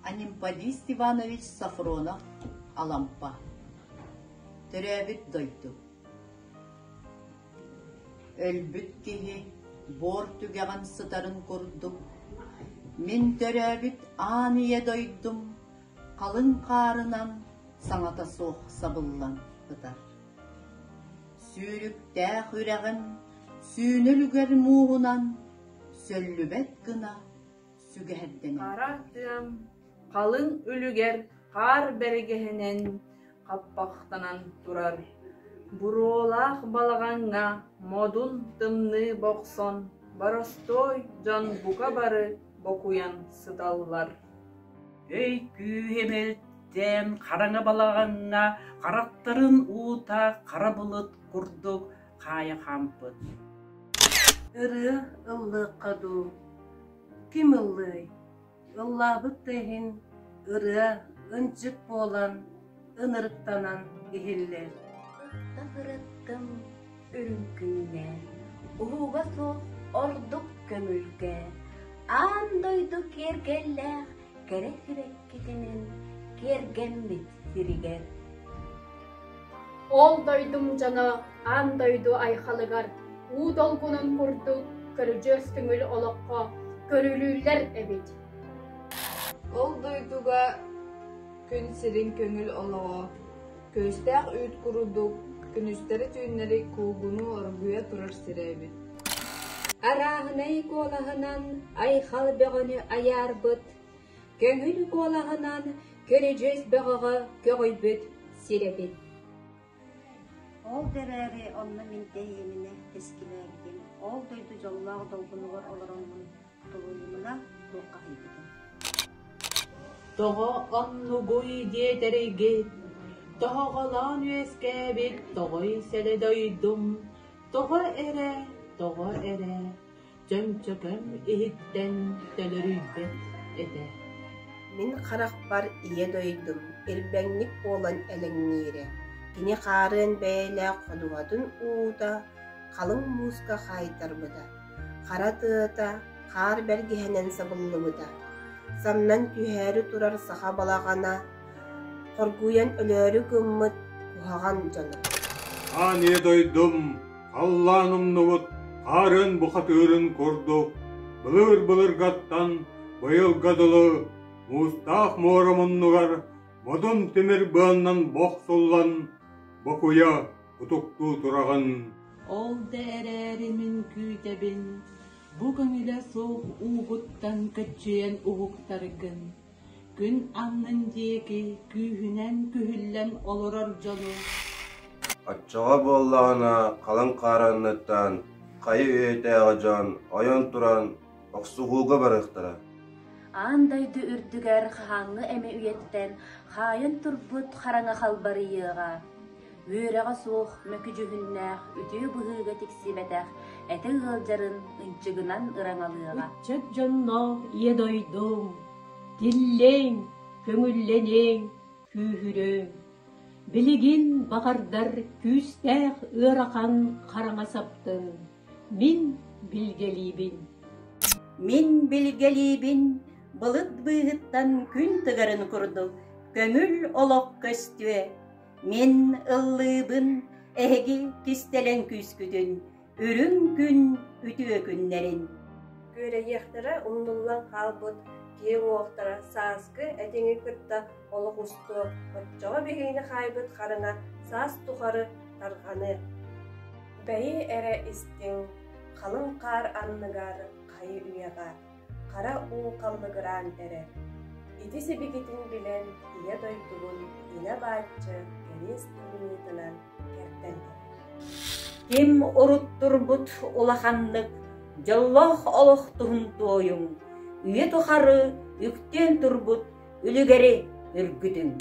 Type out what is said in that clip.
Анимпадис Иванович Сафронов алампа. Төрәбіт дойду. Өлбіт кеге бор түгәғын сытарын көрдім. Мен төрәбіт аныя дойдым. Қалың қарынан саңата соқ сабыллан ұтар. Сүйрікті хүрәғін сүйінілгер мұғынан сөллүбет гына сүгәрденен. Қарақтым, қалың үлігер қар бәргехінен қаппақтанан тұрар. Бұролақ балағанға модун тымны боқсон, баростой жан бука бары бокуян сыдаллар. Ей күйемелттен қараңа балағанға қарақтарын уыта қара бұлыт құрдық қая қампыт. Ыры ыллы қаду, кім ыллы? Ыллабыт тейін ыры ынчык болан, ынырықтанан ехеллер. Тағыраттым үрінкінне, ұғуға соқ ордық көмілге, андойды кергелләқ, керек-керек кетенін, кергенмет сиригер. Ол дойдым жана, андойду айхалыгар, у долгунун курду, көрүжөс көңүл олоққа, көрүлүүлер эбит. Ол дойдуға күн сирин көңіл олығы, көстәқ үйт құрудық, күністері түйінлері кугуну оргуя тұрар сирәбит. Арағынай колағынан айхал бөғіні аяр бұд, көңіл колағынан көрүжөс бөғіға көғойбіт сирәбит. Ол дәрәре онны минте еміне тескілерден. Ол дойду жоллағы долғынығыр оларонның тұлуымына бұлқа хайбыдым. Тоға анну гой детерегет, тоға қалан өскәбет, тоғай сәлі дойдым. Тоға эре, жөмчөкім ехіттен төлірүйбет әді. Мен қарақ бар ие дойдым, ербәңнік болан әліңнері. Кені қарын бәйлі қодуғадың уыда, қалың музыка қайтар бұда. Қара тыыта, қар бәргехенен сабылы бұда. Самнан түйәрі тұрар саха балағана, қоргуян өлері күмміт құхаған жаны. Ане дойдым, қалланым нұвыт, қарын бұқатырын көрдік. Бұлыр ғаттан, бұйыл ғадылы, мұстақ морамын нұғар, модын темір бұғаннан боқ соллан, бокуя ұтуқту тұраған. Ол дәрәрімін күйдебін, бүгін үлі соқ уғыттан көтчейен уғықтарығын. Күн аңның деге күйінен күйіллен олырар жолы. Атчаға боллағына қалың қаранныттан, қайы өйті ағажан, айан тұран, ақсуғуға барықтыра. Андайды үрдігер қағаңы әме үйеттен, қайын тұрбыт қараңа қалбарыйыға. Үйреға соқ мөкі жүгіннәқ, үті бұғыға тексебәтәқ, әті ғылжарын ұнчығынан ұраңалыға. Үтчет жонно едойдым, диллен, көңілленен, күйірім. Білігін бағардар күстәқ ұрақан қараңа саптың. Мен білгелейбін. Мен білгелейбін, бұлыт бұғыттан күн тұғарын күрді, көңіл олық көстуе. Мен ыллыбын, әге кестелен күскүдін, үрін күн үтіе күннерін. Көре ектері ұндылан қалбыт, кең оқтара саскы әтеңі күртті олық ұсты, отчаға бігейні қайбыт қарыңа сас тұқары тарғаны. Бәйі әрі істің, қалың қар анныгар қайы үйеға, қара ұл қалдығыран әрі. Итесі бекетін білен, ие дойдығын, іне бачы, кәрес тұңынытынан кәрттәнді. Кем ұруттыр бұт олақандық, жаллах олықтығын тойың, үйе тұқары үктен тұрбыт, үлігері үргітің.